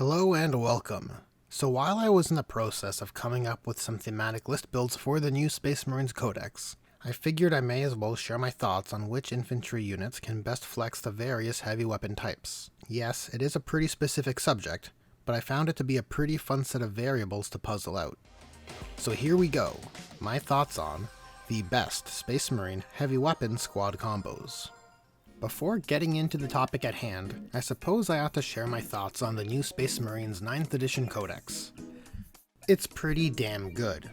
Hello and welcome. So while I was in the process of coming up with some thematic list builds for the new Space Marines Codex, I figured I may as well share my thoughts on which infantry units can best flex the various heavy weapon types. Yes, it is a pretty specific subject, but I found it to be a pretty fun set of variables to puzzle out. So here we go, my thoughts on the best Space Marine heavy weapon squad combos. Before getting into the topic at hand, I suppose I ought to share my thoughts on the new Space Marines 9th edition Codex. It's pretty damn good.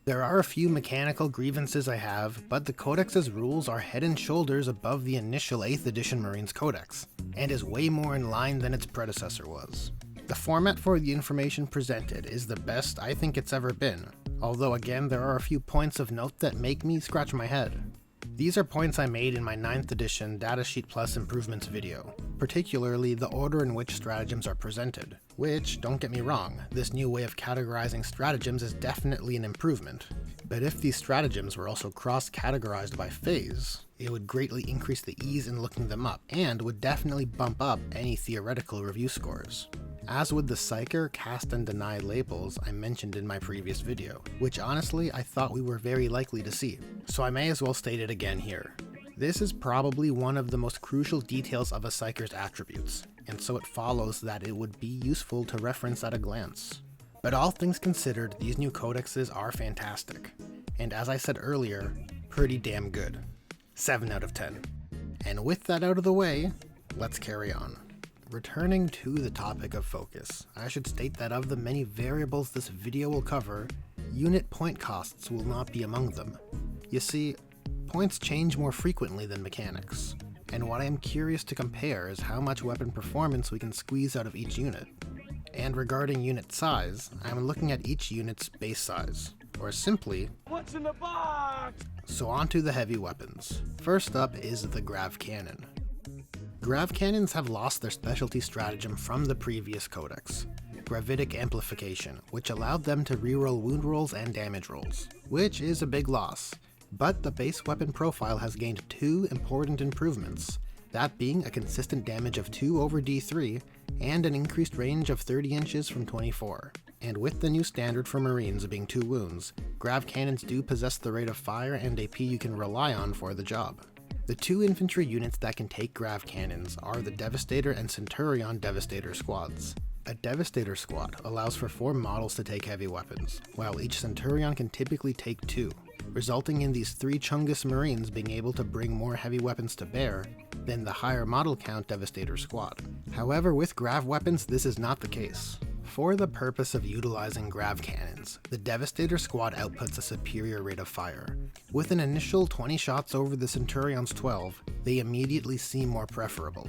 There are a few mechanical grievances I have, but the Codex's rules are head and shoulders above the initial 8th edition Marines Codex, and is way more in line than its predecessor was. The format for the information presented is the best I think it's ever been, although again there are a few points of note that make me scratch my head. These are points I made in my 9th edition Datasheet Plus Improvements video, particularly the order in which stratagems are presented, which, don't get me wrong, this new way of categorizing stratagems is definitely an improvement. But if these stratagems were also cross-categorized by phase, it would greatly increase the ease in looking them up, and would definitely bump up any theoretical review scores. As with the Psyker, Cast, and Deny labels I mentioned in my previous video, which honestly I thought we were very likely to see, so I may as well state it again here. This is probably one of the most crucial details of a Psyker's attributes, and so it follows that it would be useful to reference at a glance. But all things considered, these new codexes are fantastic, and as I said earlier, pretty damn good. 7 out of 10. And with that out of the way, let's carry on. Returning to the topic of focus, I should state that of the many variables this video will cover, unit point costs will not be among them. You see, points change more frequently than mechanics, and what I am curious to compare is how much weapon performance we can squeeze out of each unit. And regarding unit size, I am looking at each unit's base size, or simply, what's in the box? So on to the heavy weapons. First up is the Grav-cannon. Grav-cannons have lost their specialty stratagem from the previous codex, gravitic amplification, which allowed them to reroll wound rolls and damage rolls, which is a big loss. But the base weapon profile has gained two important improvements, that being a consistent damage of 2 over d3 and an increased range of 30 inches from 24. And with the new standard for Marines being 2 wounds, Grav-cannons do possess the rate of fire and AP you can rely on for the job. The 2 infantry units that can take Grav-cannons are the Devastator and Centurion Devastator squads. A Devastator squad allows for 4 models to take heavy weapons, while each Centurion can typically take 2, resulting in these 3 Chungus Marines being able to bring more heavy weapons to bear than the higher model count Devastator squad. However, with Grav weapons this is not the case. For the purpose of utilizing Grav-cannons, the Devastator squad outputs a superior rate of fire. With an initial 20 shots over the Centurion's 12, they immediately seem more preferable.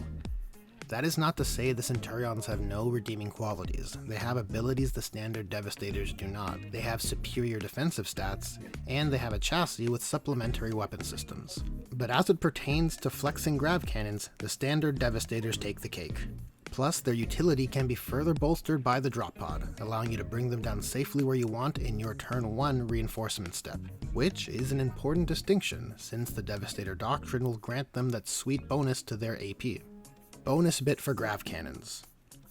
That is not to say the Centurions have no redeeming qualities. They have abilities the standard Devastators do not. They have superior defensive stats, and they have a chassis with supplementary weapon systems. But as it pertains to flexing Grav-cannons, the standard Devastators take the cake. Plus, their utility can be further bolstered by the drop pod, allowing you to bring them down safely where you want in your turn 1 reinforcement step, which is an important distinction since the Devastator Doctrine will grant them that sweet bonus to their AP. Bonus bit for Grav-cannons.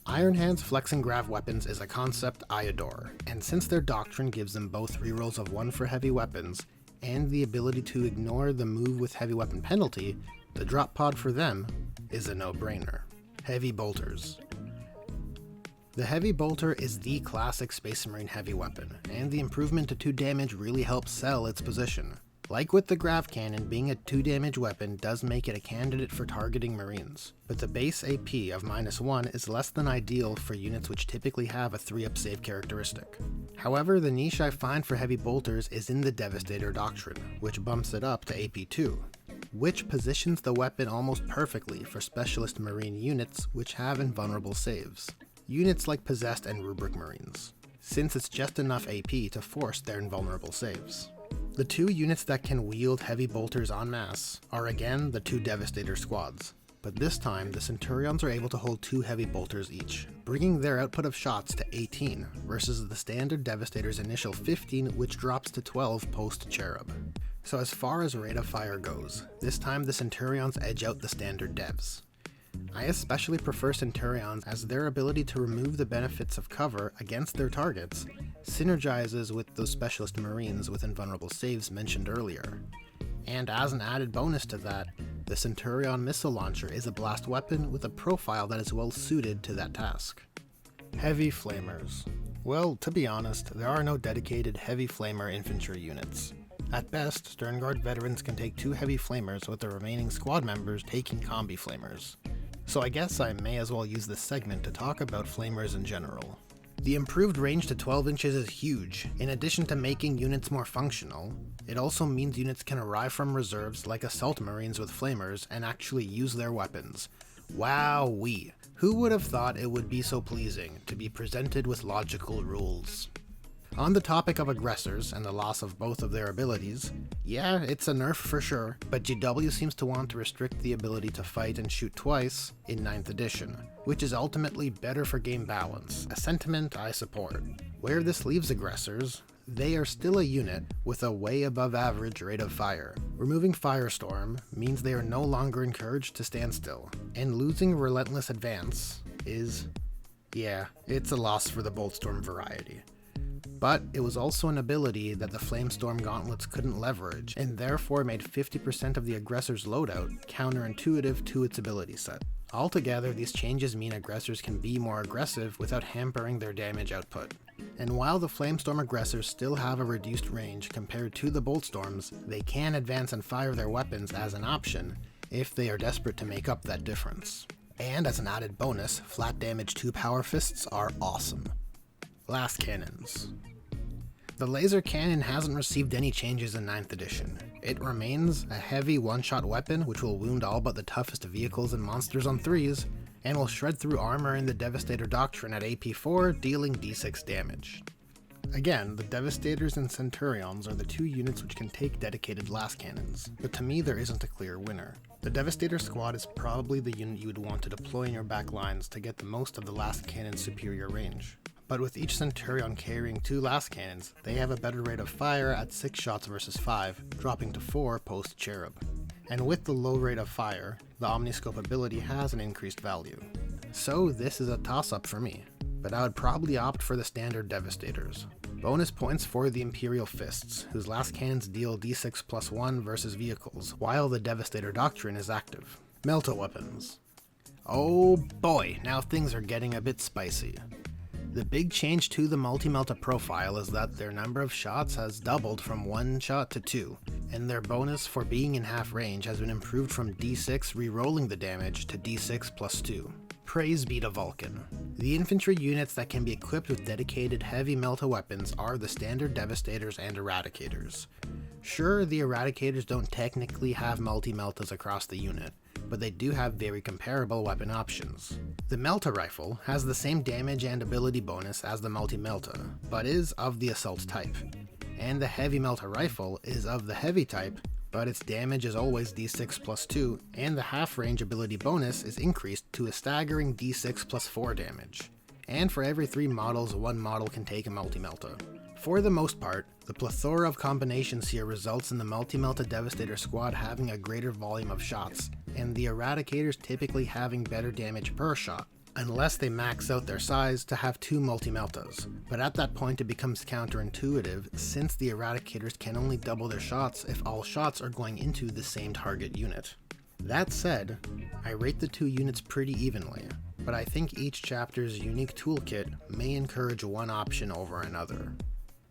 Iron Hands flexing Grav weapons is a concept I adore, and since their doctrine gives them both rerolls of 1 for heavy weapons, and the ability to ignore the move with heavy weapon penalty, the drop pod for them is a no-brainer. Heavy Bolters. The Heavy Bolter is the classic Space Marine heavy weapon, and the improvement to 2 damage really helps sell its position. Like with the Grav-cannon, being a 2 damage weapon does make it a candidate for targeting Marines, but the base AP of -1 is less than ideal for units which typically have a 3-up save characteristic. However, the niche I find for Heavy Bolters is in the Devastator Doctrine, which bumps it up to AP2. Which positions the weapon almost perfectly for specialist Marine units which have invulnerable saves. Units like Possessed and Rubric Marines, since it's just enough AP to force their invulnerable saves. The 2 units that can wield Heavy Bolters en masse are again the 2 Devastator squads, but this time the Centurions are able to hold 2 Heavy Bolters each, bringing their output of shots to 18 versus the standard Devastator's initial 15, which drops to 12 post-Cherub. So as far as rate of fire goes, this time the Centurions edge out the standard devs. I especially prefer Centurions as their ability to remove the benefits of cover against their targets synergizes with those specialist marines with invulnerable saves mentioned earlier. And as an added bonus to that, the Centurion missile launcher is a blast weapon with a profile that is well suited to that task. Heavy Flamers. Well, to be honest, there are no dedicated Heavy Flamer infantry units. At best, Sternguard veterans can take 2 Heavy Flamers with the remaining squad members taking Combi Flamers. So I guess I may as well use this segment to talk about Flamers in general. The improved range to 12 inches is huge. In addition to making units more functional, it also means units can arrive from reserves like Assault Marines with Flamers and actually use their weapons. Wowee! Who would have thought it would be so pleasing to be presented with logical rules? On the topic of aggressors and the loss of both of their abilities, yeah, it's a nerf for sure, but GW seems to want to restrict the ability to fight and shoot twice in 9th edition, which is ultimately better for game balance, a sentiment I support. Where this leaves aggressors, they are still a unit with a way above average rate of fire. Removing Firestorm means they are no longer encouraged to stand still, and losing Relentless Advance is, yeah, it's a loss for the Boltstorm variety. But it was also an ability that the Flamestorm gauntlets couldn't leverage, and therefore made 50% of the aggressor's loadout counterintuitive to its ability set. Altogether, these changes mean aggressors can be more aggressive without hampering their damage output. And while the Flamestorm aggressors still have a reduced range compared to the Boltstorms, they can advance and fire their weapons as an option if they are desperate to make up that difference. And as an added bonus, flat damage 2 Power Fists are awesome. Lascannons. The laser cannon hasn't received any changes in 9th edition. It remains a heavy one-shot weapon which will wound all but the toughest vehicles and monsters on 3s, and will shred through armor in the Devastator Doctrine at AP4, dealing d6 damage. Again, the Devastators and Centurions are the 2 units which can take dedicated Lascannons, but to me there isn't a clear winner. The Devastator squad is probably the unit you would want to deploy in your back lines to get the most of the Lascannon's superior range. But with each Centurion carrying 2 Lascannons, they have a better rate of fire at 6 shots versus 5, dropping to 4 post-Cherub. And with the low rate of fire, the Omniscope ability has an increased value. So this is a toss-up for me, but I would probably opt for the standard Devastators. Bonus points for the Imperial Fists, whose Lascannons deal d6 plus 1 versus vehicles, while the Devastator Doctrine is active. Melta weapons. Oh boy, now things are getting a bit spicy. The big change to the multi-melta profile is that their number of shots has doubled from 1 shot to 2, and their bonus for being in half range has been improved from d6 re-rolling the damage to d6 plus 2. Praise be to Vulcan. The infantry units that can be equipped with dedicated heavy melta weapons are the standard Devastators and Eradicators. Sure, the Eradicators don't technically have multi-meltas across the unit, but they do have very comparable weapon options. The Melta Rifle has the same damage and ability bonus as the Multi-melta, but is of the Assault type. And the Heavy Melta Rifle is of the Heavy type, but its damage is always d6 plus 2, and the half-range ability bonus is increased to a staggering d6 plus 4 damage. And for every 3 models, 1 model can take a Multi-melta. For the most part, the plethora of combinations here results in the Multi-melta Devastator squad having a greater volume of shots, and the Eradicators typically having better damage per shot, unless they max out their size to have 2 multi-meltas. But at that point it becomes counterintuitive, since the Eradicators can only double their shots if all shots are going into the same target unit. That said, I rate the 2 units pretty evenly, but I think each chapter's unique toolkit may encourage one option over another.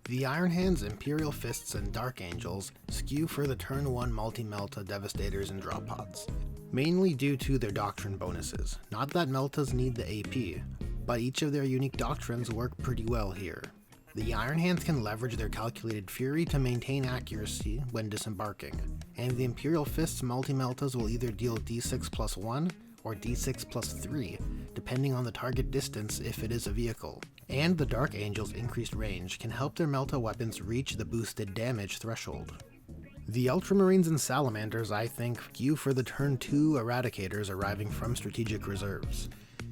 The Iron Hands, Imperial Fists, and Dark Angels skew for the turn 1 multi-melta Devastators and drop pods, mainly due to their doctrine bonuses. Not that meltas need the AP, but each of their unique doctrines work pretty well here. The Iron Hands can leverage their calculated fury to maintain accuracy when disembarking, and the Imperial Fists multi-meltas will either deal d6 plus 1 or d6 plus 3, depending on the target distance if it is a vehicle. And the Dark Angel's increased range can help their melta weapons reach the boosted damage threshold. The Ultramarines and Salamanders, I think, skew for the turn 2 Eradicators arriving from strategic reserves.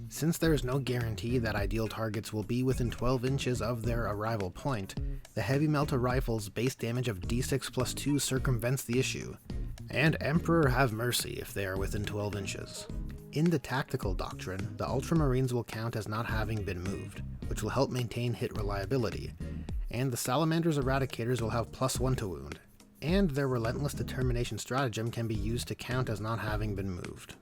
Since there is no guarantee that ideal targets will be within 12 inches of their arrival point, the Heavy Melta Rifle's base damage of d6 plus 2 circumvents the issue, and Emperor have mercy if they are within 12 inches. In the tactical doctrine, the Ultramarines will count as not having been moved, which will help maintain hit reliability, and the Salamander's Eradicators will have +1 to wound, and their Relentless Determination stratagem can be used to count as not having been moved.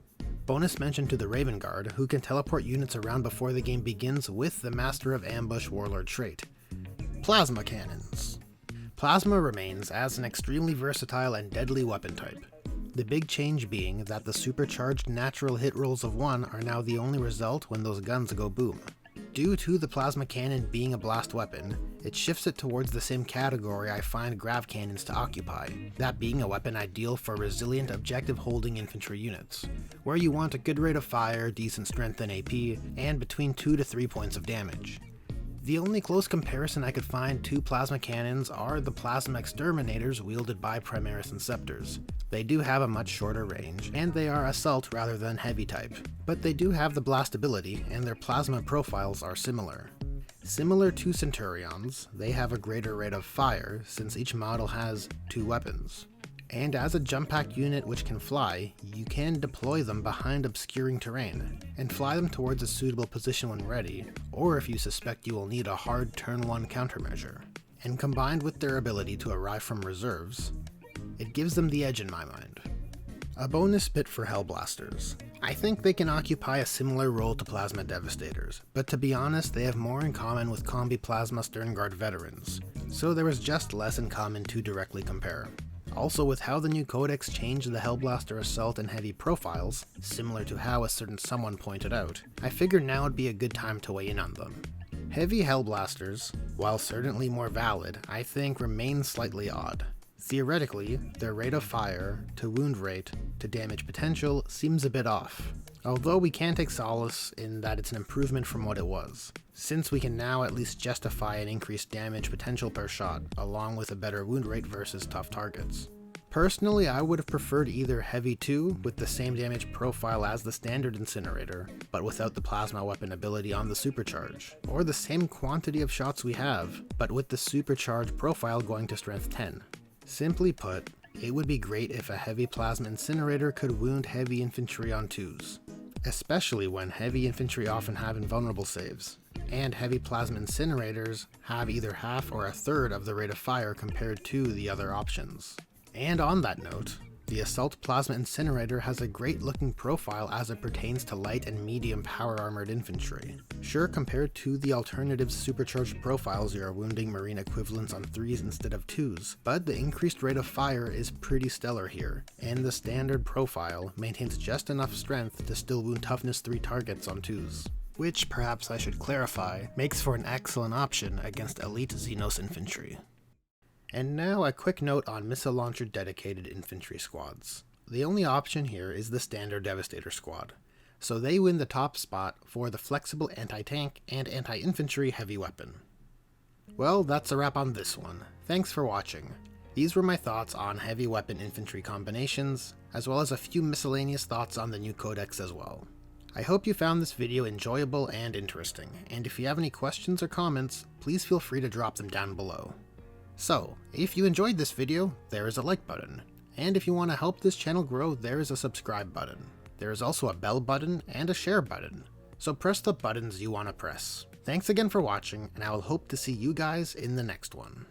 Bonus mention to the Raven Guard, who can teleport units around before the game begins with the Master of Ambush Warlord trait. Plasma Cannons. Plasma remains as an extremely versatile and deadly weapon type. The big change being that the supercharged natural hit rolls of 1 are now the only result when those guns go boom. Due to the plasma cannon being a blast weapon, it shifts it towards the same category I find grav-cannons to occupy, that being a weapon ideal for resilient objective-holding infantry units, where you want a good rate of fire, decent strength and AP, and between 2 to 3 points of damage. The only close comparison I could find to plasma cannons are the plasma exterminators wielded by Primaris and Scepters. They do have a much shorter range, and they are assault rather than heavy type, but they do have the blast ability, and their plasma profiles are similar. Similar to Centurions, they have a greater rate of fire since each model has 2 weapons. And as a jump pack unit which can fly, you can deploy them behind obscuring terrain, and fly them towards a suitable position when ready, or if you suspect you will need a hard turn 1 countermeasure. And combined with their ability to arrive from reserves, it gives them the edge in my mind. A bonus bit for Hellblasters. I think they can occupy a similar role to Plasma Devastators, but to be honest they have more in common with Combi Plasma Sternguard veterans, so there is just less in common to directly compare. Also, with how the new Codex changed the Hellblaster Assault and Heavy profiles, similar to how a certain someone pointed out, I figured now would be a good time to weigh in on them. Heavy Hellblasters, while certainly more valid, I think remain slightly odd. Theoretically, their rate of fire, to wound rate, to damage potential seems a bit off, although we can take solace in that it's an improvement from what it was, since we can now at least justify an increased damage potential per shot, along with a better wound rate versus tough targets. Personally, I would have preferred either Heavy 2 with the same damage profile as the standard Incinerator, but without the plasma weapon ability on the supercharge, or the same quantity of shots we have, but with the supercharge profile going to strength 10. Simply put, it would be great if a heavy plasma incinerator could wound heavy infantry on 2s, especially when heavy infantry often have invulnerable saves, and heavy plasma incinerators have either half or a third of the rate of fire compared to the other options. And on that note, the Assault Plasma Incinerator has a great looking profile as it pertains to light and medium power armored infantry. Sure, compared to the alternative supercharged profiles, you are wounding marine equivalents on 3s instead of 2s, but the increased rate of fire is pretty stellar here, and the standard profile maintains just enough strength to still wound toughness 3 targets on 2s. Which, perhaps I should clarify, makes for an excellent option against elite Xenos infantry. And now a quick note on missile launcher dedicated infantry squads. The only option here is the standard Devastator squad, so they win the top spot for the flexible anti-tank and anti-infantry heavy weapon. Well, that's a wrap on this one. Thanks for watching. These were my thoughts on heavy weapon infantry combinations, as well as a few miscellaneous thoughts on the new Codex as well. I hope you found this video enjoyable and interesting, and if you have any questions or comments, please feel free to drop them down below. So, if you enjoyed this video, there is a like button, and if you want to help this channel grow, there is a subscribe button. There is also a bell button and a share button, so press the buttons you want to press. Thanks again for watching, and I will hope to see you guys in the next one.